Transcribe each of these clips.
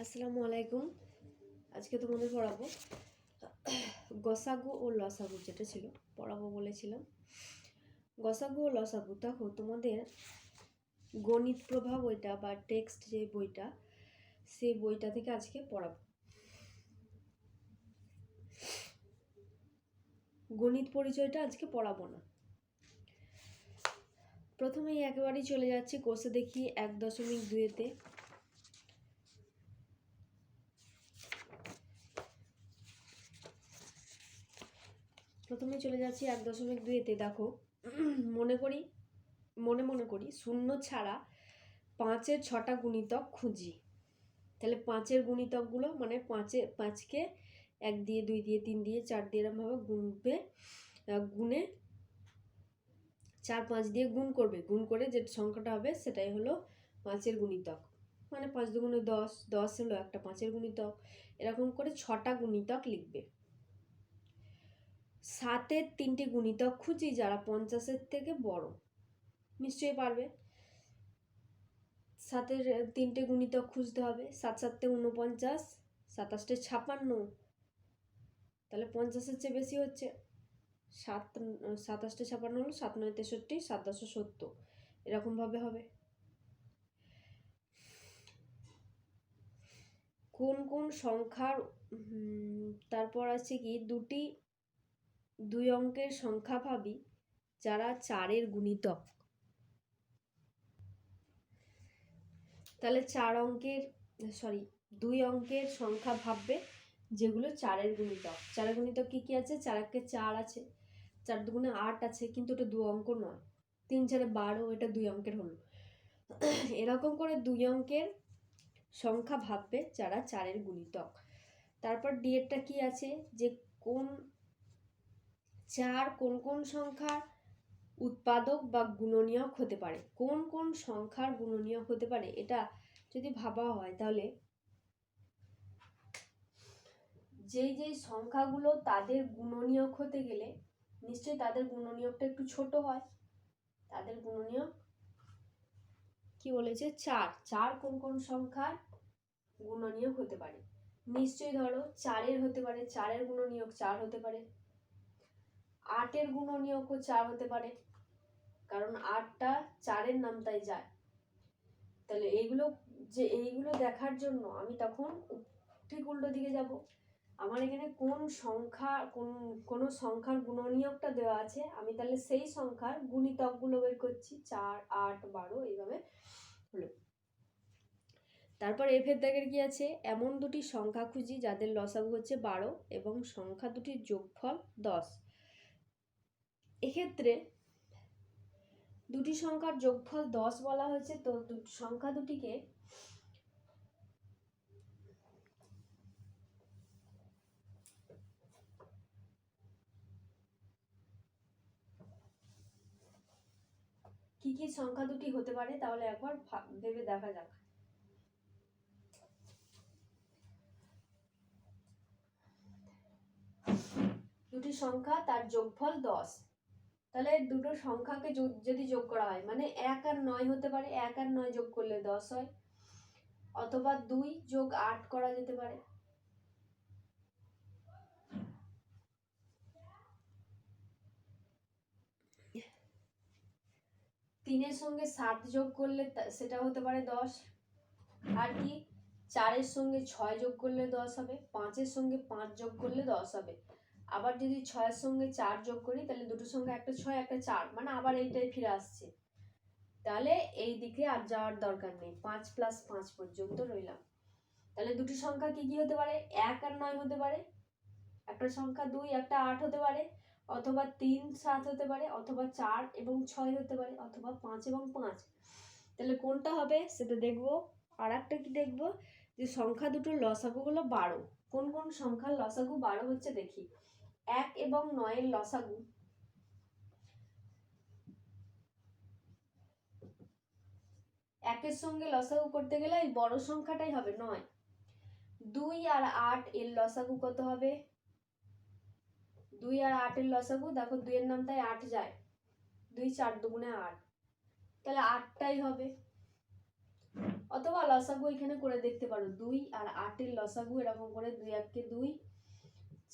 আসসালামু আলাইকুম। আজকে তোমাদের পড়াবো গসাগু ও লসাগু, যেটা ছিল পড়াবো বলেছিলাম। গসাগু ও লসাগু দেখো, তোমাদের গণিত প্রভা বইটা বা টেক্সট যে বইটা, সেই বইটা থেকে আজকে পড়াবো। গণিত পরিচয়টা আজকে পড়াবো না। প্রথমেই একেবারেই চলে যাচ্ছি কোর্সে, দেখি 1.2-তে। প্রথমে চলে যাচ্ছি 1.2-তে। দেখো, মনে করি শূন্য ছাড়া 5-এর 6টা গুণিতক খুঁজি। তাহলে 5-এর গুণিতকগুলো মানে 5কে 1 দিয়ে, 2 দিয়ে, 3 দিয়ে, 4 দিয়ে এরমভাবে গুনবে, গুনে 4, 5 দিয়ে গুণ করবে। গুণ করে যে সংখ্যাটা হবে সেটাই হলো 5-এর গুণিতক। মানে 5 দুগুণে 10, 10 হলো একটা 5-এর গুণিতক। এরকম করে 6টা গুণিতক লিখবে। 7-এর 3টে গুণিতক খুঁজি যারা 50-এর থেকে বড়। নিশ্চয়ই পারবে। 7-এর 3টে গুণিতক খুঁজতে হবে। 7 7 49, 27 56, তাহলে 50-এর চেয়ে বেশি হচ্ছে। 27 56 হলো 7 9 63, 7 10 70, এরকম ভাবে হবে। কোন কোন সংখ্যার তারপর আছে কি, দুই অঙ্কের সংখ্যা ভাবি যারা 4-এর গুণিতক। তাহলে 2 অঙ্কের সংখ্যা ভাববে যেগুলো 4-এর গুণিতক। 4-এর গুণিতক কি কি আছে? 4 1 4 আছে, 4 2 8 আছে, কিন্তু ওটা 2 অঙ্ক নয়। 3 4 12, এটা 2 অঙ্কের হলো। এরকম করে 2 অঙ্কের সংখ্যা ভাববে যারা 4-এর গুণিতক। তারপর ডিএরটা কি আছে, যে কোন কোন সংখ্যার উৎপাদক বা গুণনীয়ক হতে পারে। কোন সংখ্যার গুণনীয়ক হতে পারে, এটা যদি ভাবা হয় তাহলে যেই সংখ্যাগুলো তাদের গুণনীয়ক হতে গেলে নিশ্চয়ই তাদের গুণনীয়কটা একটু ছোট হয়। তাদের গুণনীয়ক কি বলেছে? 4 কোন সংখ্যার গুণনীয়ক হতে পারে। নিশ্চয়ই ধরো 4-এর হতে পারে, 4-এর গুণনীয়ক 4 হতে পারে। 8-এর গুণনীয়কও 4 হতে পারে, কারণ 8টা 4-এর নামতায় যায়। তাহলে এইগুলো দেখার জন্য আমি তখন ঠিক উল্টো দিকে যাব। আমার এখানে কোন সংখ্যার গুণনীয়কটা দেওয়া আছে, আমি তাহলে সেই সংখ্যার গুণিতকগুলো বের করছি। 4 8 12 এইভাবে হলো। তারপর এফের দাগের কি আছে, এমন দুটি সংখ্যা খুঁজি যাদের লসাগু হচ্ছে 12 এবং সংখ্যা দুটির যোগফল 10। এক্ষেত্রে দুটি সংখ্যার যোগফল 10 বলা হয়েছে, তো সংখ্যা দুটিকে কি কি সংখ্যা দুটি হতে পারে তাহলে একবার ভেবে দেখা যাক। দুটি সংখ্যা তার যোগফল 10, তাহলে দুটো সংখ্যাকে যদি যোগ করা হয় মানে 1 আর 9 হতে পারে। 1 আর 9 যোগ করলে 10 হয়, অথবা 2 যোগ 8 করা যেতে পারে। তিনের সঙ্গে 7 যোগ করলে সেটা হতে পারে 10। আর কি, 4-এর সঙ্গে 6 যোগ করলে 10 হবে। 5-এর সঙ্গে 5 যোগ করলে 10 হবে। আবার যদি 6-এর সঙ্গে 4 যোগ করি তাহলে দুটোর সঙ্গে একটা 6 একটা 4, মানে আবার এইটাই ফিরে আসছে। তাহলে এই দিকে আর যাওয়ার দরকার নেই, 5 + 5 পর্যন্ত রইলাম। তাহলে দুটি সংখ্যা কি কি হতে পারে? 1 আর 9 হতে পারে, একটা সংখ্যা 2 একটা 8 হতে পারে, অথবা 3 7 হতে পারে, অথবা 4 এবং 6 হতে পারে, অথবা 5 এবং 5। তাহলে কোনটা হবে সেটা দেখবো। আর একটা কি দেখবো, যে সংখ্যা দুটোর লসাগু হলো 12। কোন সংখ্যার লসাগু 12 হচ্ছে দেখি। 1 এবং 9-এর লসাগু 1-এর সঙ্গে লসাগু করতে গেলে এই বড় সংখ্যাটাই হবে 9। 2 আর 8 এর লসাগু কত হবে? 2 আর 8 এর লসাগু দেখো, 2 এর নামটায় 8 যায়, 2 4 2 8, তাহলে 8টাই হবে। অথবা লসাগু এখানে করে দেখতে পারো, 2 আর 8-এর লসাগু এরকম করে 2 1 2,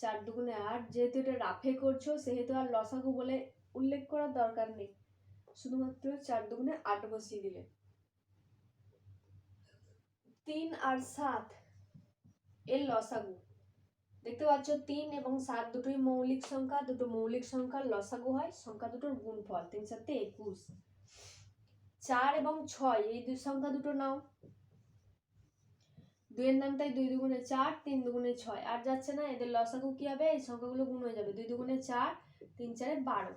4 2 8। যেহেতু এটা রাফে করছো সেহেতু আর লসাগু বলে উল্লেখ করার দরকার নেই, শুধুমাত্র 4 2 8 বসিয়ে দিলে। 3 আর 7 এর লসাগু দেখতে পাচ্ছ, 3 এবং 7 দুটোই মৌলিক সংখ্যা, দুটো মৌলিক সংখ্যার লসাগু হয় সংখ্যা দুটোর গুণফল, 3 7 21। 4 এবং 6 এই দুই সংখ্যা দুটো নাও, 2 এর নাম তাই 2 2 4, 3 2 6, আর যাচ্ছে না, এদের লসাগু কি হবে, এই সংখ্যাগুলো গুণ হয়ে যাবে, 2 2 4, 3 4 12।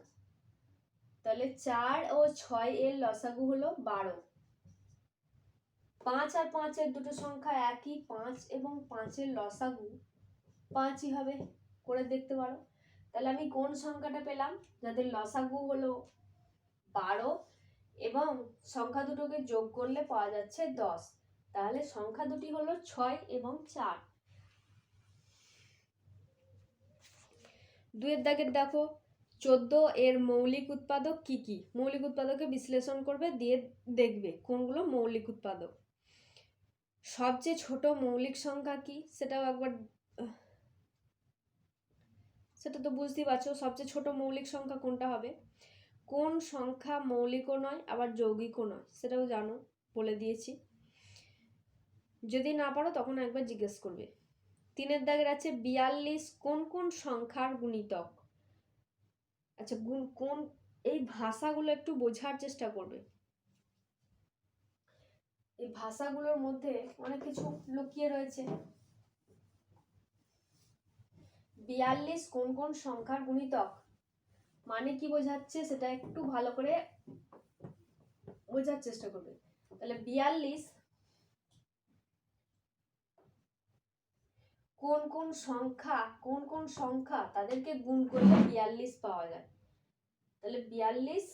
তাহলে 4 ও 6 এর লসাগু হলো 12। 5 আর 5 এর দুটো সংখ্যা একই, 5 এবং 5 এর লসাগু 5ই হবে, করে দেখতে পারো। তাহলে আমি কোন সংখ্যাটা পেলাম, যাদের লসাগু হলো 12 এবং সংখ্যা দুটোকে যোগ করলে পাওয়া যাচ্ছে 10। তাহলে সংখ্যা দুটি হলো 6 এবং 4। 2 এর দাগের দেখো, 14 এর মৌলিক উৎপাদক কি কি, মৌলিক উৎপাদকে বিশ্লেষণ করবে, দিয়ে দেখবে কোনগুলো মৌলিক উৎপাদক। সবচেয়ে ছোট মৌলিক সংখ্যা কি সেটাও একবার, সেটা তো বুঝতেই পারছো, সবচেয়ে ছোট মৌলিক সংখ্যা কোনটা হবে। কোন সংখ্যা মৌলিকও নয় আবার যৌগিকও নয় সেটাও জানো, বলে দিয়েছি, যদি না পারো তখন একবার জিজ্ঞেস করবে। 3 এর দাগের আছে 42 কোন কোন সংখ্যার গুণিতক। আচ্ছা, কোন, এই ভাষাগুলো একটু বোঝার চেষ্টা করবে, এই ভাষাগুলোর মধ্যে অনেক কিছু লুকিয়ে রয়েছে। 42 কোন কোন সংখ্যার গুণিতক মানে কি বোঝাচ্ছে সেটা একটু ভালো করে বোঝার চেষ্টা করবে। তাহলে 42 কোন কোন সংখ্যা তাদেরকে গুণ করলে 42 পাওয়া যায়। তাহলে 42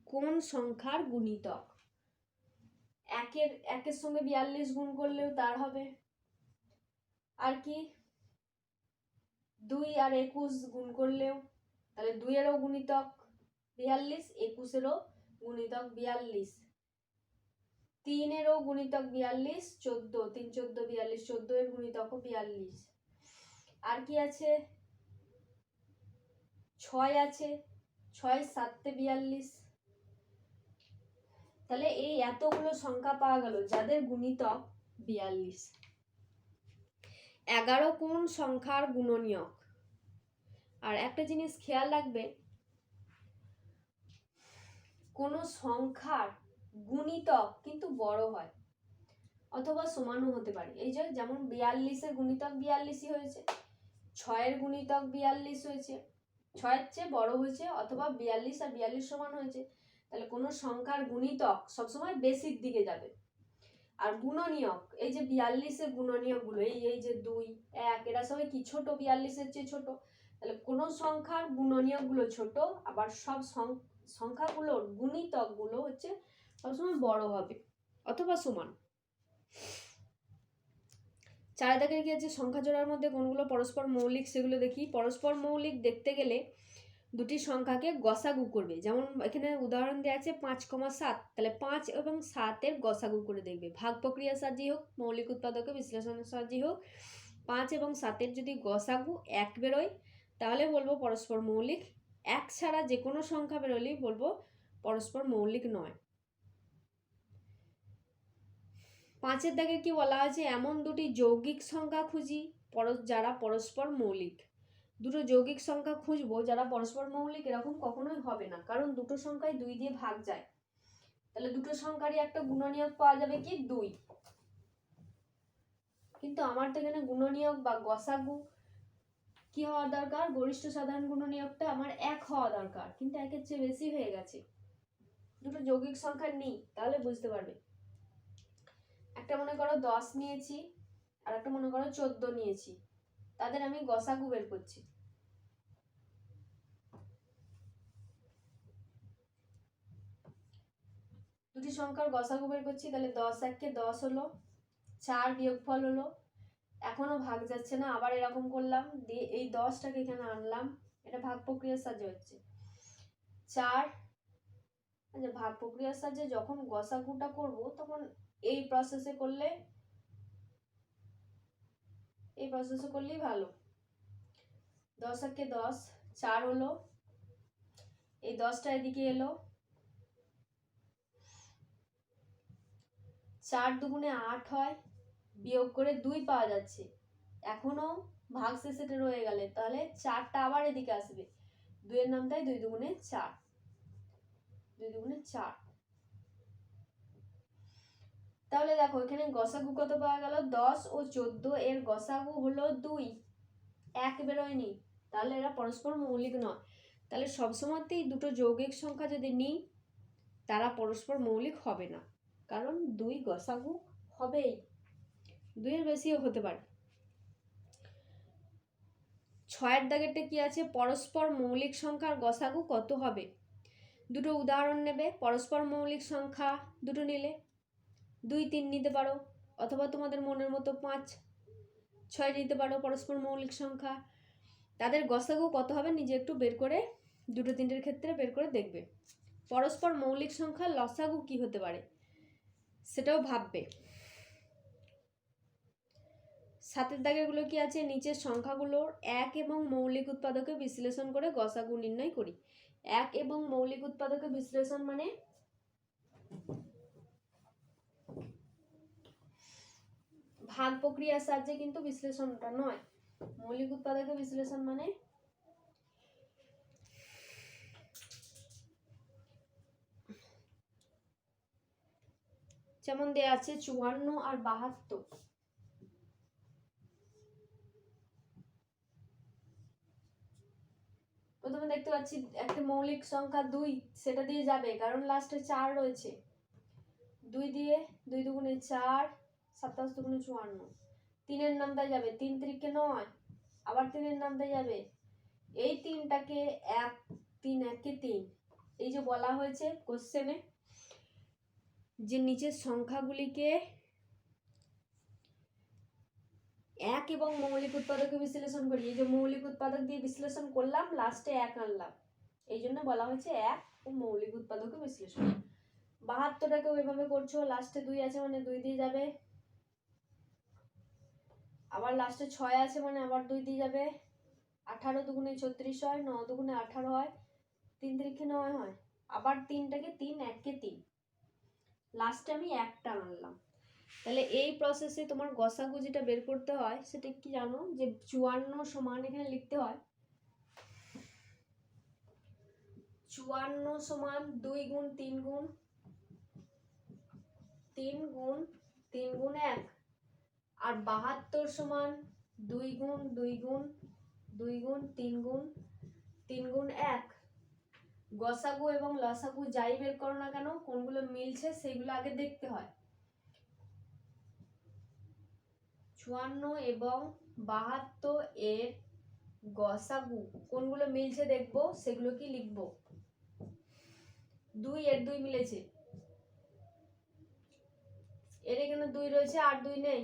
কোন সংখ্যার গুণিতক, একের সঙ্গে 42 গুণ করলেও তার হবে। আর কি 2 আর 21 গুণ করলেও, তাহলে 2 এরও গুণিতক 42, 21 এরও গুণিতক 42, 3 এরও গুণিতক 42, 14, 3 14 42, 14 এর গুণিতকও 42। আর কি আছে, 6 আছে, 6 7 42। তাহলে এই এতগুলো সংখ্যা পাওয়া গেল যাদের গুণিতক 42। 11 কোন সংখ্যার গুণনীয়ক। আর একটা জিনিস খেয়াল রাখবে, কোন সংখ্যার গুণিতক কিন্তু বড় হয় অথবা সমানও হতে পারে। এই যে যেমন 42 এর গুণিতক 42ই হয়েছে, 6 এর গুণিতক 42 হয়েছে, 6 এর চেয়ে বড় হয়েছে, অথবা 42 আর 42 সমান হয়েছে। তাহলে কোন সংখ্যার গুণিতক সবসময় বেশির দিকে যাবে। আর গুণনীয়ক, এই যে 42 এর গুণনীয়ক গুলো, এই যে 2 1 এরা সবাই কি ছোট, 42 এর চেয়ে ছোট। তাহলে কোন সংখ্যার গুণনীয়ক গুলো ছোট, আবার সব সংখ্যাগুলোর গুণিতক গুলো হচ্ছে সবসময় বড় হবে অথবা সমান। 4 দাগের কি আছে, সংখ্যা জোড়ার মধ্যে কোনগুলো পরস্পর মৌলিক সেগুলো দেখি। পরস্পর মৌলিক দেখতে গেলে দুটি সংখ্যাকে গসাগু করবে। যেমন এখানে উদাহরণ দেওয়া আছে 5,7, তাহলে 5 এবং 7 এর গসাগু করে দেখবে। ভাগ প্রক্রিয়ার সাহায্যে হোক, মৌলিক উৎপাদকে বিশ্লেষণের সাহায্যে হোক, 5 এবং 7 এর যদি গসাগু 1 বেরোয় তাহলে বলবো পরস্পর মৌলিক। 1 ছাড়া যে কোনো সংখ্যা বেরোলেই বলবো পরস্পর মৌলিক নয়। 5 এর দাগে কি বলা আছে, এমন দুটি যৌগিক সংখ্যা খুঁজি যারা পরস্পর মৌলিক। দুটো যৌগিক সংখ্যা খুঁজবো যারা পরস্পর মৌলিক, এরকম কখনোই হবে না, কারণ দুটো সংখ্যায় 2 দিয়ে ভাগ যায়। তাহলে দুটো সংখ্যারই একটা গুণনীয়ক পাওয়া যাবে কি 2। কিন্তু আমার তো এখানে গুণনীয়ক বা গসাগু কি হওয়া দরকার, গরিষ্ঠ সাধারণ গুণনীয়কটা আমার 1 হওয়া দরকার, কিন্তু 1-এর চেয়ে বেশি হয়ে গেছে। দুটো যৌগিক সংখ্যা নেই, তাহলে বুঝতে পারবে। একটা মনে করো 10 নিয়েছি আর একটা মনে করো 14 নিয়েছি, তাদের আমি গসাগু বের করছি। দুটি সংখ্যার গসাগু বের করছি, তাহলে 10 1 10 হলো, 4 বিয়োগফল হলো, এখনো ভাগ যাচ্ছে না, আবার এরকম করলাম, দিয়ে এই 10টাকে এখানে আনলাম, এটা ভাগ প্রক্রিয়ার সাহায্যে হচ্ছে। 4 আচ্ছা, ভাগ প্রক্রিয়ার সাহায্যে যখন গসাগুটা করব তখন এই প্রসেসে করলেই ভালো। 10 একে 10, 4 হলো, এই 10টা এদিকে এলো, 4 দুগুণে 8 হয়, বিয়োগ করে 2 পাওয়া যাচ্ছে, এখনো ভাগ শেষে রয়ে গেলে তাহলে 4টা আবার এদিকে আসবে, 2 এর নামটাই 2 দুগুণে 4, 2 দুগুণে 4। তাহলে দেখো এখানে গসাগু কত পাওয়া গেল, 10 ও 14 এর গসাগু হলো 2, 1 বেরোয়নি, তাহলে এরা পরস্পর মৌলিক নয়। তাহলে সবসময়তেই দুটো যৌগিক সংখ্যা যদি নিই তারা পরস্পর মৌলিক হবে না, কারণ 2 গসাগু হবেই, 2 এর বেশিও হতে পারে। 6 দাগেরটা কি আছে, পরস্পর মৌলিক সংখ্যার গসাগু কত হবে। দুটো উদাহরণ নেবে, পরস্পর মৌলিক সংখ্যা দুটো নিলে 2, 3 নিতে পারো, অথবা তোমাদের মনের মতো 5, 6 নিতে পারো পরস্পর মৌলিক সংখ্যা। তাদের গসাগু কত হবে নিজে একটু বের করে, দুটো তিনটের ক্ষেত্রে বের করে দেখবে। পরস্পর মৌলিক সংখ্যার লসাগু কি হতে পারে সেটাও ভাববে। 7 দাগেরগুলো কি আছে, নিচের সংখ্যাগুলোর এক এবং মৌলিক উৎপাদকে বিশ্লেষণ করে গসাগু নির্ণয় করি। এক এবং মৌলিক উৎপাদকে বিশ্লেষণ মানে ভাগ প্রক্রিয়ার সাহায্যে কিন্তু বিশ্লেষণটা নয়, মৌলিক উৎপাদকে বিশ্লেষণ মানে যেমন দেয়া আছে 54 আর 72। প্রথমে দেখতে পাচ্ছি একটা মৌলিক সংখ্যা 2, সেটা দিয়ে যাবে কারণ লাস্টে 4 রয়েছে, 2 দিয়ে 2 দুগুণে 4, 27 দুগুণে 54, 3 এর নামটায় যাবে, 3 3 9, আবার 3 এর নামটায় যাবে, এই 3টাকে 1, 3 1 3। এই যে বলা হয়েছে কোশ্চেনে যে নিচের সংখ্যাগুলিকে এক এবং মৌলিক উৎপাদকে বিশ্লেষণ করি, এই যে মৌলিক উৎপাদক দিয়ে বিশ্লেষণ করলাম, লাস্টে 1 আনলাম, এই জন্য বলা হয়েছে এক ও মৌলিক উৎপাদকে বিশ্লেষণ। 72টাকে ওইভাবে করছো, লাস্টে 2 আছে মানে 2 দিয়ে যাবে, আবার লাস্টে 6 আছে মানে আবার 2 দিয়ে যাবে, 18 দুগুণে 36 হয়, 9 দুগুণে 18 হয়, 3 3 9 হয়, আবার 3টাকে 3 1 3, লাস্টে আমি 1টা আনলাম। তাহলে এই প্রসেসে তোমার গসাগু যেটা বের করতে হয় সেটা কি জানো, যে 54 সমান এখানে লিখতে হয় 54 সমান 2 গুণ 3 গুণ 3 গুণ 3 গুণ 1, আর 72 সমান 2 গুণ 2 গুণ 2 গুণ 3 গুণ 3 গুণ 1। গসাগু এবং লসাগু যাই বের করো না কেন, কোনগুলো মিলছে সেগুলো আগে দেখতে হয়। 54 এবং 72 এর গসাগু কোনগুলো মিলছে দেখবো, সেগুলো কি লিখবো। 2 এর 2 মিলেছে, এর এখানে 2 রয়েছে আর 2 নেই,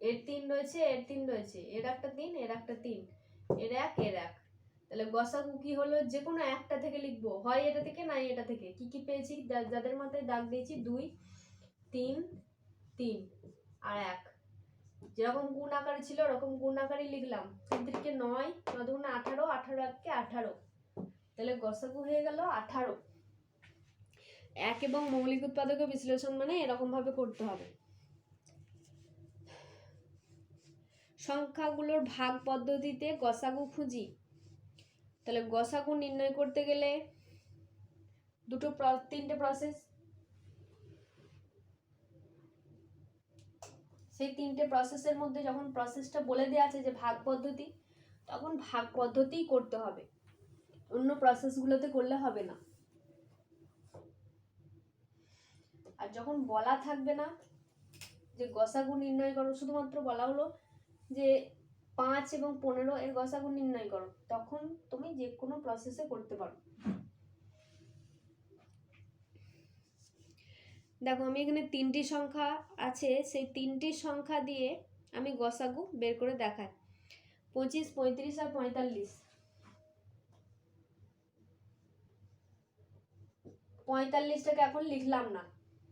এর 3 রয়েছে, এর 3 রয়েছে, এর একটা 3, এর একটা 3, এর 1, এর 1। তাহলে গসাগু কি হলো, যে কোনো একটা থেকে লিখবো, হয় এটা থেকে নাই এটা থেকে। কি কি পেয়েছি, যাদের মাথায় দাগ দিয়েছি, 2 3 3 আর 1, যেরকম গুণ আকারে ছিল ওরকম গুণ আকারে লিখলাম। 3 3 9, 9 দুগুণে 18, 18 1 18, তাহলে গসাগু হয়ে গেল 18। এক এবং মৌলিক উৎপাদকে বিশ্লেষণ মানে এরকম ভাবে করতে হবে। সংখ্যাগুলোর ভাগ পদ্ধতিতে গসাগু খুঁজি। তাহলে গসাগু নির্ণয় করতে গেলে তিনটে প্রসেস, সেই তিনটে প্রসেসের মধ্যে যখন প্রসেসটা বলে দেওয়া আছে যে ভাগ পদ্ধতি, তখন ভাগ পদ্ধতিই করতে হবে, অন্য প্রসেসগুলোতে করলে হবে না। আর যখন বলা থাকবে না যে গসাগু নির্ণয় করো, শুধুমাত্র বলা হলো যে 5 এবং 15 এর গসাগু নির্ণয় করো, তখন তুমি যে কোনো প্রসেসে করতে পারো। দেখো আমি এখানে 3টি সংখ্যা আছে, সেই 3টি সংখ্যা দিয়ে আমি গসাগু বের করে দেখাই। 25, 35 আর 45। 45টাকে এখন লিখলাম না,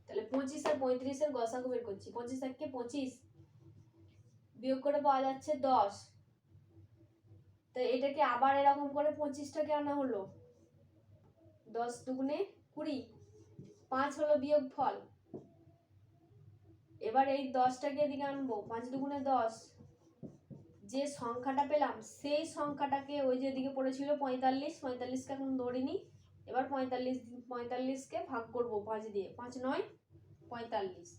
তাহলে 25 আর 35-এর গসাগু বের করছি। 25 থেকে 25 বিয়োগ করে পাওয়া যাচ্ছে 10। তো এটাকে আবার এরকম করে 25টাকে আনা হলো, 10 দুগুণে 20, 5 হলো বিয়োগ ফল। এবার এই 10টাকে এদিকে আনবো, 5 দুগুণে 10। যে সংখ্যাটা পেলাম সেই সংখ্যাটাকে ওই যে এদিকে পড়েছিল 45, 45কে এখন ধরিনি। এবার 45কে ভাগ করব 5 দিয়ে, 5 9 45।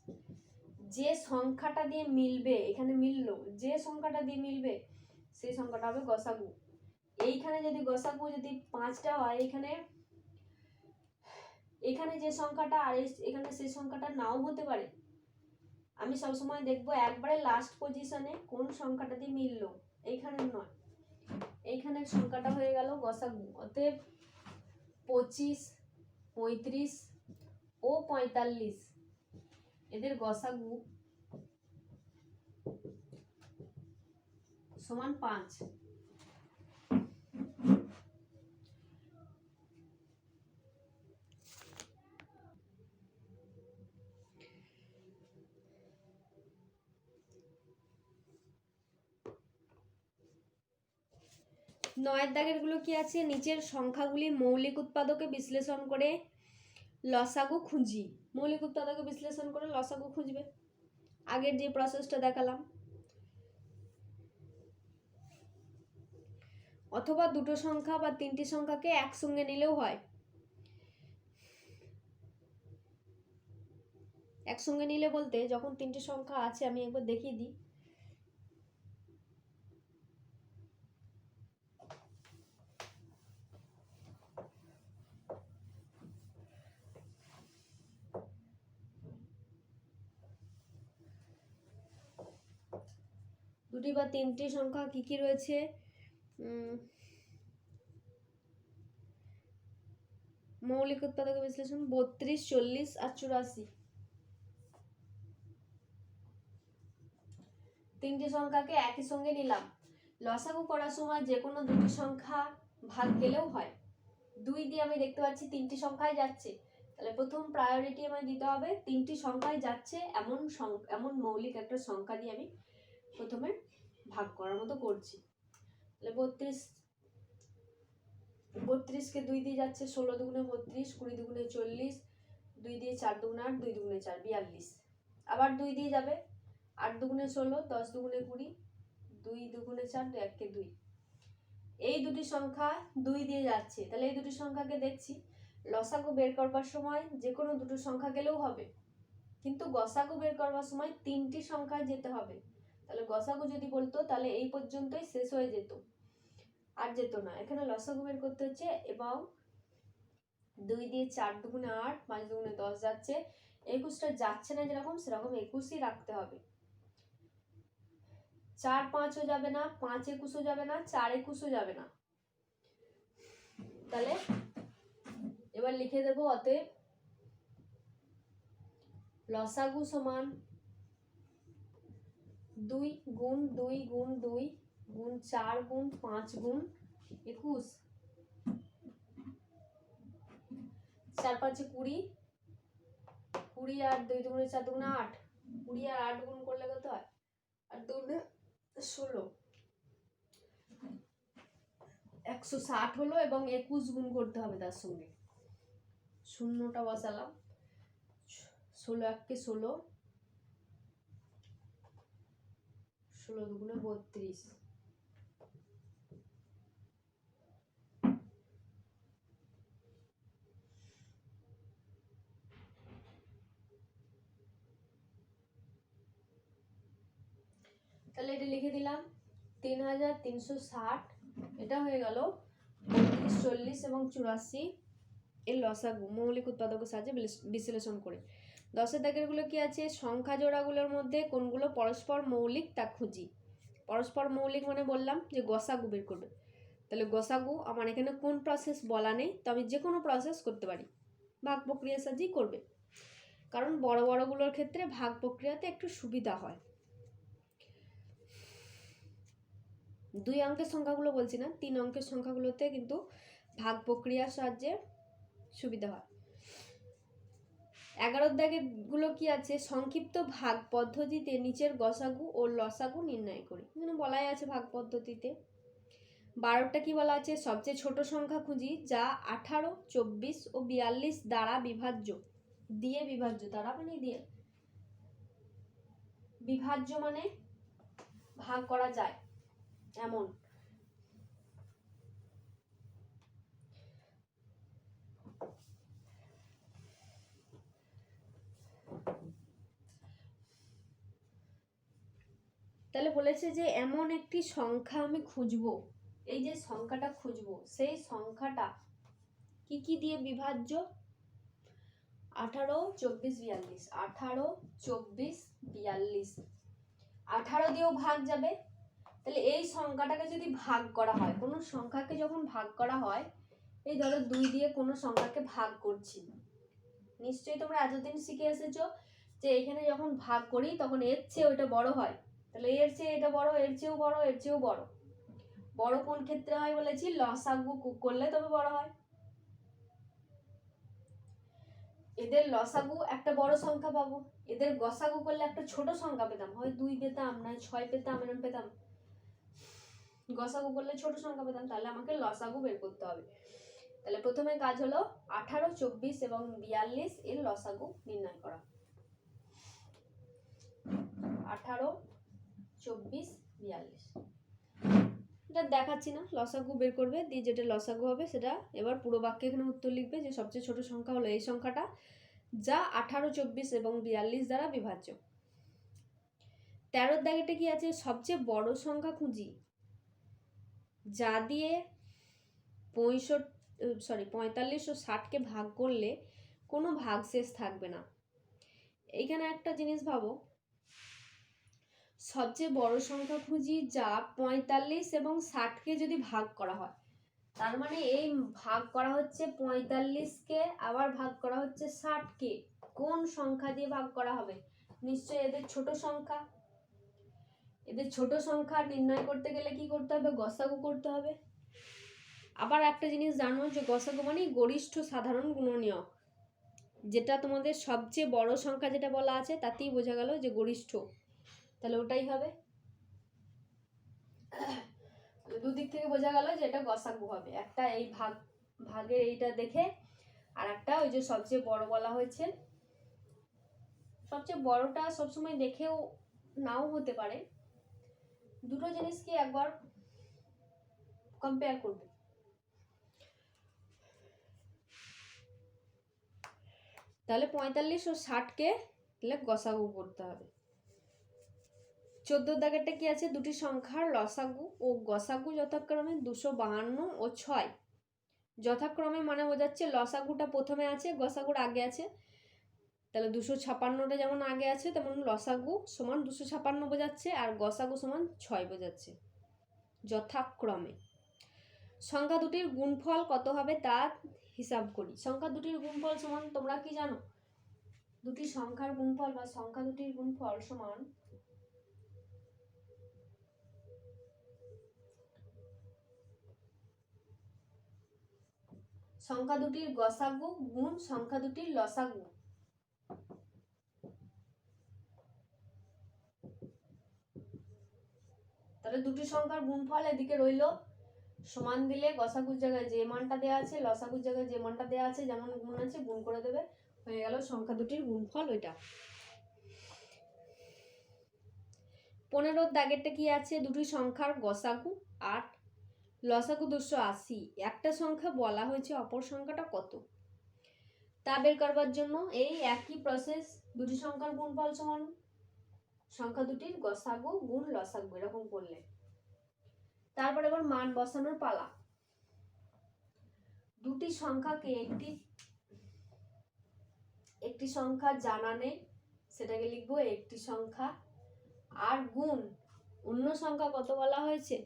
যে সংখ্যাটা দিয়ে মিলবে, এখানে মিললো, যে সংখ্যাটা দিয়ে মিলবে সেই সংখ্যাটা হবে গসাগু। এইখানে যদি গসাগু যদি 5টা হয়, এখানে যে সংখ্যাটা আর এখানে সেই সংখ্যাটা নাও হতে পারে। আমি সবসময় দেখবো একবারে লাস্ট পজিশনে কোন সংখ্যাটা দিয়ে মিললো, এইখানে নয়, এইখানের সংখ্যাটা হয়ে গেল গসাগু। অতএব 25, 35 ও 45 এদের গসাগু সমান 5। নয়ের দাগের গুলো কি আছে? নিচের সংখ্যাগুলির মৌলিক উৎপাদকে বিশ্লেষণ করে লসাগু খুঁজি। মৌলিক উৎপাদকে বিশ্লেষণ করে লসাগু খুঁজবে, আগের যে প্রসেসটা দেখালাম। অথবা দুটো সংখ্যা বা তিনটি সংখ্যাকে একসঙ্গে নিলেও হয়। একসঙ্গে নিলে বলতে যখন তিনটি সংখ্যা আছে, আমি একবার দেখিয়ে দিই। দুটি বা তিনটি সংখ্যা কি কি রয়েছে? মৌলিক উৎপাদক বিশ্লেষণ 32, 40 আর 84। তিনটি সংখ্যাকে একই সঙ্গে নিলাম। লসাগু করার সময় যে কোনো দুটি সংখ্যা ভাগ গেলেও হয়। 2 দিয়ে আমি দেখতে পাচ্ছি তিনটি সংখ্যায় যাচ্ছে, তাহলে প্রথম প্রায়োরিটি আমায় দিতে হবে তিনটি সংখ্যায় যাচ্ছে এমন মৌলিক একটা সংখ্যা দিয়ে আমি প্রথমে ভাগ করার মতো করছি। তাহলে 32কে 2 দিয়ে যাচ্ছে, 16 দুগুণে 32, 20 দুগুণে 40, 2 দিয়ে 4 দুগুণে 8, 2 দুগুণে 4 42। আবার 2 দিয়ে যাবে, 8 দুগুণে 16, 10 দুগুণে 20, 2 দুগুণে 4, 2 1 2। এই দুটি সংখ্যা 2 দিয়ে যাচ্ছে, তাহলে এই দুটি সংখ্যাকে দেখছি। লসাগু বের করবার সময় যে কোনো দুটো সংখ্যা গেলেও হবে, কিন্তু গসাগু বের করবার সময় তিনটি সংখ্যায় যেতে হবে। তাহলে গসাগু যদি বলতো তাহলে এই পর্যন্তই শেষ হয়ে যেত, আর যেত না। এখানে লসাগু বের করতে হচ্ছে, এবং 2 দিয়ে 4 দুগুণে 8, 5 দুগুণে 10 যাচ্ছে। 21টা যাচ্ছে না যেরকম, সেরকম 21ই রাখতে হবে। 4 5ও যাবে না, 5 21ও যাবে না, 4 21ও যাবে না। তাহলে এবার লিখে দেবো, অতএব লসাগু সমান 2 গুণ 2 গুণ 2 গুণ 4 গুণ 5 গুণ 21, 4 5 20, 20 আর 2 দুগুণে 4 দুগুণে 8, 20 আর 8 গুণ করলে কত হয়? 8 দুগুণে 16, 160 হলো, এবং 21 গুণ করতে হবে তার সঙ্গে। শূন্যটা বসালাম, 16 1 16, 16 দুগুণে 32। তাহলে এটা লিখে দিলাম 3360। এটা হয়ে গেল 32, 40 এবং 84 এর লসাগু মৌলিক উৎপাদকের সাহায্যে বিশ্লেষণ করে। 10এর দাগের গুলো কি আছে? সংখ্যা জোড়াগুলোর মধ্যে কোনগুলো পরস্পর মৌলিক তা খুঁজি। পরস্পর মৌলিক মানে বললাম যে গসাগু বের করবে। তাহলে গসাগু আমার এখানে কোন প্রসেস বলা নেই, তো আমি যে কোনো প্রসেস করতে পারি, ভাগ প্রক্রিয়ার সাহায্যেই করবে, কারণ বড় বড়গুলোর ক্ষেত্রে ভাগ প্রক্রিয়াতে একটু সুবিধা হয়। 2 অঙ্কের সংখ্যাগুলো বলছি না, 3 অঙ্কের সংখ্যাগুলোতে কিন্তু ভাগ প্রক্রিয়ার সাহায্যে সুবিধা হয়। 11 দাগের গুলো কি আছে, সংক্ষিপ্ত ভাগ পদ্ধতিতে নিচের গসাগু ও লসাগু নির্ণয় করি। এখানে বলাই আছে ভাগ পদ্ধতিতে। 12টা কি বলা আছে, সবচেয়ে ছোট সংখ্যা খুঁজি যা 18, 24 ও 42 দ্বারা বিভাজ্য। দিয়ে বিভাজ্য, দ্বারা মানে দিয়ে বিভাজ্য মানে ভাগ করা যায় এমন। তাহলে বলেছে যে এমন একটি সংখ্যা আমি খুঁজবো, এই যে সংখ্যাটা খুঁজবো সেই সংখ্যাটা কি কি দিয়ে বিভাজ্য, 18, 24, 42, 18, 24, 42, 18 দিয়েও ভাগ যাবে। তাহলে এই সংখ্যাটাকে যদি ভাগ করা হয়, কোনো সংখ্যাকে যখন ভাগ করা হয়, এই ধরো 2 দিয়ে কোনো সংখ্যাকে ভাগ করছি, নিশ্চয়ই তোমরা এতদিন শিখে এসেছো যে এখানে যখন ভাগ করি তখন এর চেয়ে ওইটা বড় হয়। তাহলে এর চেয়ে এটা বড়, এর চেয়েও বড়, এর চেয়েও বড়। বড় কোন ক্ষেত্রে হয় বলেছি, লসাগু করলে তবে বড় হয়। এদের লসাগু একটা বড় সংখ্যা পাবো, এদের গসাগু করলে একটা ছোট সংখ্যা পেতাম, হয় 2 পেতাম, না 6 পেতাম, এরকম পেতাম। গসাগু করলে ছোট সংখ্যা পেতাম, তাহলে আমাকে লসাগু বের করতে হবে। তাহলে প্রথমে কাজ হলো 18, 24 এবং 42 এর লসাগু নির্ণয় করা। 18, 24, 42, এটা দেখাচ্ছি না, লসাগু বের করবে, দিয়ে যেটা লসাগু হবে সেটা এবার পুরো বাক্যে এখানে উত্তর লিখবে যে সবচেয়ে ছোট সংখ্যা হলো এই সংখ্যাটা যা 18, 24 এবং 42 দ্বারা বিভাজ্য। 13 দাগেটা কি আছে, সবচেয়ে বড় সংখ্যা খুঁজি যা দিয়ে 45 ও 60কে ভাগ করলে কোনো ভাগশেষ থাকবে না। এইখানে একটা জিনিস ভাবো, সবচেয়ে বড় সংখ্যা খুঁজি যা 45 এবং 60কে যদি ভাগ করা হয়, তার মানে এই ভাগ করা হচ্ছে 45কে, আবার ভাগ করা হচ্ছে 60কে। কোন সংখ্যা দিয়ে ভাগ করা হবে, নিশ্চয়ই এদের ছোট সংখ্যা। এদের ছোট সংখ্যা নির্ণয় করতে গেলে কি করতে হবে, গসাগু করতে হবে। আবার একটা জিনিস জানো যে গসাগু মানে গরিষ্ঠ সাধারণ গুণনীয়ক, যেটা তোমাদের সবচেয়ে বড় সংখ্যা যেটা বলা আছে তাতেই বোঝা গেল যে গরিষ্ঠ, তাহলে ওটাই হবে। দুদিক থেকে বোঝা গেল যে এটা গসাগু হবে, একটা এই ভাগের এইটা দেখে, আর একটা ওই যে সবচেয়ে বড় বলা হয়েছে। সবচেয়ে বড়টা সবসময় দেখেও নাও হতে পারে, দুটো জিনিসকে একবার কম্পেয়ার করবে। তাহলে 45 ও 60কে তাহলে গসাগু করতে হবে। 14 দাগেরটা কি আছে, দুটি সংখ্যার লসাগু ও গসাগু যথাক্রমে 252 ও 6। যথাক্রমে মানে বোঝাচ্ছে লসাগুটা প্রথমে আছে, গসাগুর আগে আছে। তাহলে 256টা যেমন আগে আছে তেমন লসাগু সমান 256 বোঝাচ্ছে, আর গসাগু সমান 6 বোঝাচ্ছে যথাক্রমে। সংখ্যা দুটির গুণফল কত হবে তা হিসাব করি। সংখ্যা দুটির গুণফল সমান, তোমরা কি জানো, দুটি সংখ্যার গুণফল বা সংখ্যা দুটির গুণফল সমান সংখ্যা দুটির গসাগু গুণ সংখ্যা দুটির লসাগু। তাহলে দুটি সংখ্যার গুণফল এদিকে রইল, সমান দিলে গসাগুর জায়গায় যে মানটা দেওয়া আছে লসাগুর জায়গায় যে মানটা দেওয়া আছে, যেমন গুণ আছে গুণ করে দেবে, হয়ে গেল সংখ্যা দুটির গুণফল ওইটা। 15 দাগেরটা কি আছে, দুটি সংখ্যার গসাগু 8, লসাগু 280। একটা সংখ্যা বলা হয়েছে, অপর সংখ্যাটা কত তা বের করবার জন্য এই একই প্রসেস, দুটি সংখ্যার গুণফল সমান সংখ্যা দুটির গসাগু গুণ লসাগু, এরকম করলে। তারপর এবার মান বসানোর পালা। দুটি সংখ্যাকে একটি সংখ্যা জানা নেই, সেটাকে লিখবো একটি সংখ্যা, আর গুণ অন্য সংখ্যা কত বলা হয়েছে,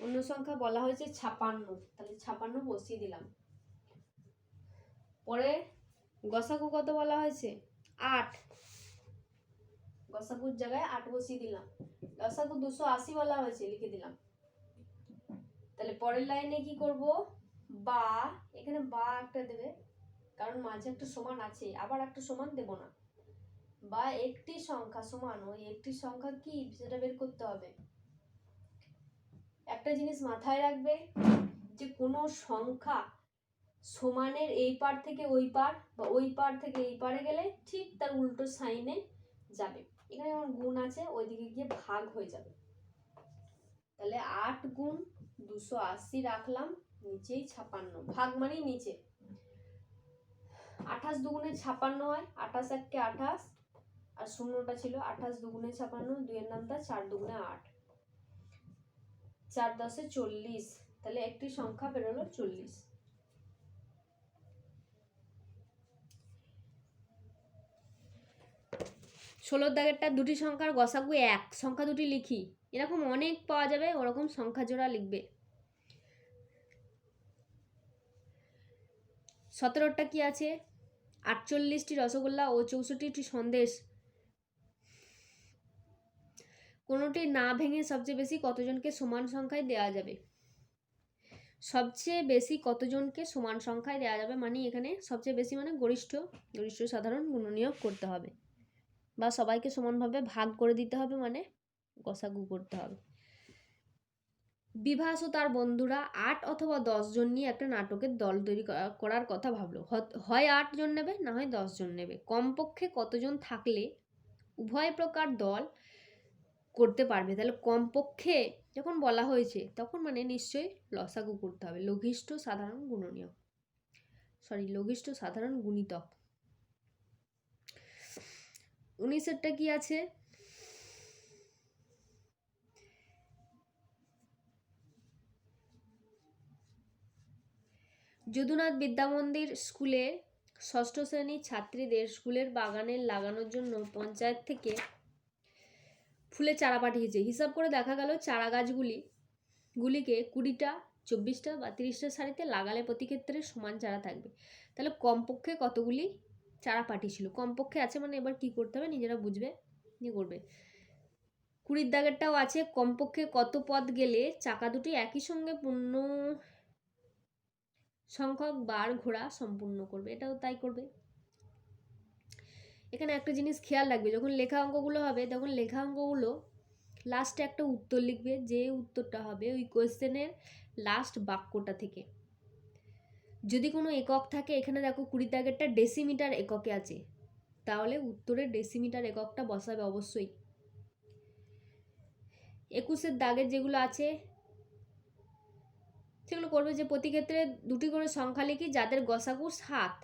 অন্য সংখ্যা বলা হয়েছে 56, তাহলে 56 বসিয়ে দিলাম। পরে গসাগু কত বলা হয়েছে 8, গসাগুর জায়গায় 8 বসিয়ে দিলাম। লসাগু 280 বলা হয়েছে, লিখে দিলাম। তাহলে পরের লাইনে কি করব, বা এখানে বা একটা দেবে, কারণ মাঝে একটা সমান আছে, আবার একটা সমান দেব না। বা একটি সংখ্যা সমান ওই একটি সংখ্যা কি সেটা বের করতে হবে। একটা জিনিস মাথায় রাখবে যে কোনো সংখ্যা সমানের এই পার থেকে ওই পার বা ওই পার থেকে এই পারে গেলে ঠিক তার উল্টো সাইনে যাবে। এখানে যেমন গুণ আছে ওইদিকে গিয়ে ভাগ হয়ে যাবে। তাহলে 8 গুণ 280 রাখলাম, নিচেই 56, ভাগ মানেই নিচে। 28 দুগুণে 56 হয়, 28 এককে 28 আর শূন্যটা ছিল 28 দুগুণে 56, 2 এর নামটা 4 দুগুণে 8, 4 10 40। তাহলে একটি সংখ্যা বেরোলো 40। ষোলোর দাগেরটা দুটি সংখ্যার গসাগু 1, সংখ্যা দুটি লিখি। এরকম অনেক পাওয়া যাবে, ওরকম সংখ্যা জোড়া লিখবে। 17টা কি আছে? 48টি রসগোল্লা ও 64টি সন্দেশ কোনোটি না ভেঙে সবচেয়ে বেশি কতজনকে সমান সংখ্যায় দেওয়া যাবে? সবচেয়ে বেশি কতজনকে সমান সংখ্যায় দেওয়া যাবে মানে এখানে সবচেয়ে বেশি মানে গরিষ্ঠ সাধারণ গুণনীয়ক করতে হবে, বা সবাইকে সমানভাবে ভাগ করে দিতে হবে, মানে গসাগু করতে হবে। বিভাস ও তার বন্ধুরা 8 অথবা 10 জন নিয়ে একটা নাটকের দল তৈরি করার কথা ভাবলো। হয় 8 জন নেবে, না হয় 10 জন নেবে। কমপক্ষে কতজন থাকলে উভয় প্রকার দল করতে পারবে? তাহলে কমপক্ষে যখন বলা হয়েছে তখন মানে নিশ্চয়ই লসাগু করতে হবে, লঘিষ্ঠ সাধারণ গুণনীয়ক, লঘিষ্ঠ সাধারণ গুণিতক। 19এরটা কি আছে? যদুনাথ বিদ্যামন্দির স্কুলে ষষ্ঠ শ্রেণীর ছাত্রীদের স্কুলের বাগানে লাগানোর জন্য পঞ্চায়েত থেকে ফুলের চারা পাঠিয়েছে। হিসাব করে দেখা গেল চারা গাছগুলিকে 20টা 24টা বা 30টা সারিতে লাগালে প্রতি ক্ষেত্রে সমান চারা থাকবে। তাহলে কমপক্ষে কতগুলি চারা পাঠিয়েছিল? কমপক্ষে আছে মানে এবার কি করতে হবে নিজেরা বুঝবে, নিয়ে করবে। 20 দাগেরটাও আছে, কমপক্ষে কত পথ গেলে চাকা দুটি একই সঙ্গে পূর্ণ সংখ্যক বার ঘোরা সম্পূর্ণ করবে? এটাও তাই করবে। এখানে একটা জিনিস খেয়াল রাখবে, যখন লেখা অঙ্কগুলো হবে তখন লেখা অঙ্কগুলো লাস্টে একটা উত্তর লিখবে, যে উত্তরটা হবে ওই কোয়েশ্চেনের লাস্ট বাক্যটা থেকে। যদি কোনো একক থাকে, এখানে দেখো 20 দাগেরটা ডেসিমিটার এককে আছে, তাহলে উত্তরের ডেসিমিটার এককটা বসাবে অবশ্যই। 21 দাগের যেগুলো আছে সেগুলো করবে যে প্রতি ক্ষেত্রে দুটি করে সংখ্যা লিখি যাদের গসাগু 7,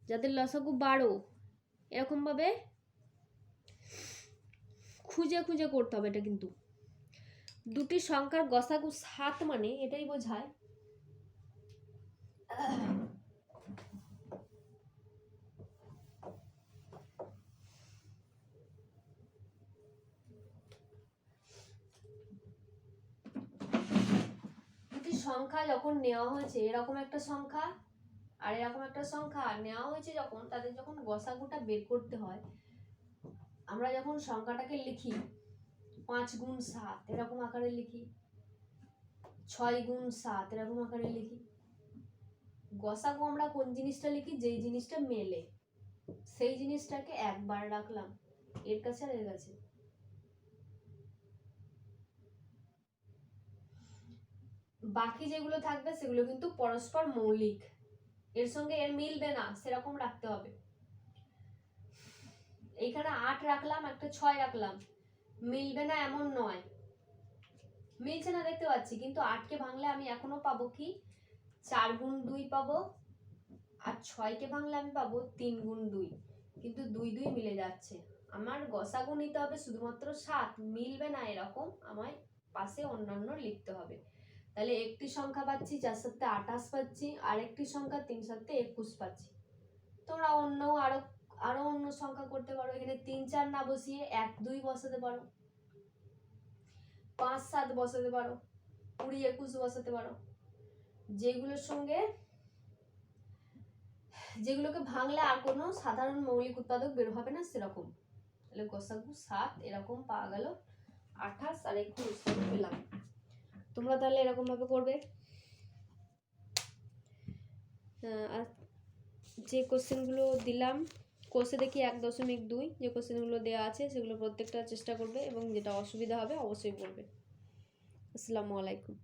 যাদের লসাগু 12, এরকমভাবে খুঁজে খুঁজে করতে হবে। এটা কিন্তু দুটি সংখ্যার গসাগু 7 মানে এটাই বোঝায় দুটি সংখ্যা যখন নেওয়া হয়েছে, এরকম একটা সংখ্যা আর এরকম একটা সংখ্যা নেওয়া হয়েছে, যখন তাদের যখন গসাগুটা বের করতে হয়, আমরা যখন সংখ্যাটাকে লিখি 5 গুণ 7 এরকম আকারে লিখি, 6 গুণ 7 এরকম আকারে লিখি। গসাগু আমরা কোন জিনিসটা লিখি? যেই জিনিসটা মেলে, সেই জিনিসটাকে একবার রাখলাম এর কাছে আর এর কাছে। বাকি যেগুলো থাকবে সেগুলো কিন্তু পরস্পর মৌলিক, এর সঙ্গে এর মিলবে না সেরকম রাখতে হবে। এইখানে 8 রাখলাম, একটা 6 রাখলাম, মিলবে না এমন নয়, মিলছে না দেখতে পাচ্ছি, কিন্তু 8কে ভাঙলে আমি এখনো পাবো কি 4 গুণ 2 পাবো, আর 6কে ভাঙলে আমি পাবো 3 গুণ 2, কিন্তু 2 2 মিলে যাচ্ছে। আমার গসাগু নিতে হবে শুধুমাত্র 7, মিলবে না এরকম আমায় পাশে অন্যান্য লিখতে হবে। তাহলে একটি সংখ্যা পাচ্ছি 4 7 28 পাচ্ছি, আর একটি সংখ্যা 3 7 21 পাচ্ছি। তোমরা অন্য আরো অন্য সংখ্যা করতে পারো, এখানে 3 4 না বসিয়ে 1 2 বসাতে পারো, 5 7 বসাতে পারো, 20 21 বসাতে পারো, যেগুলোকে ভাঙলে আর কোনো সাধারণ মৌলিক উৎপাদক বের হবে না সেরকম। তাহলে গসাগু 7 এরকম পাওয়া গেল, 28 আর 21 পেলাম। তোমরা তাহলে এরকম ভাবে করবে। আর যে কোশ্চেনগুলো দিলাম কোর্সে দেখি 1.2 যে কোশ্চেনগুলো দেওয়া আছে সেগুলো প্রত্যেকটা চেষ্টা করবে এবং যেটা অসুবিধা হবে অবশ্যই বলবে। আসসালামু আলাইকুম।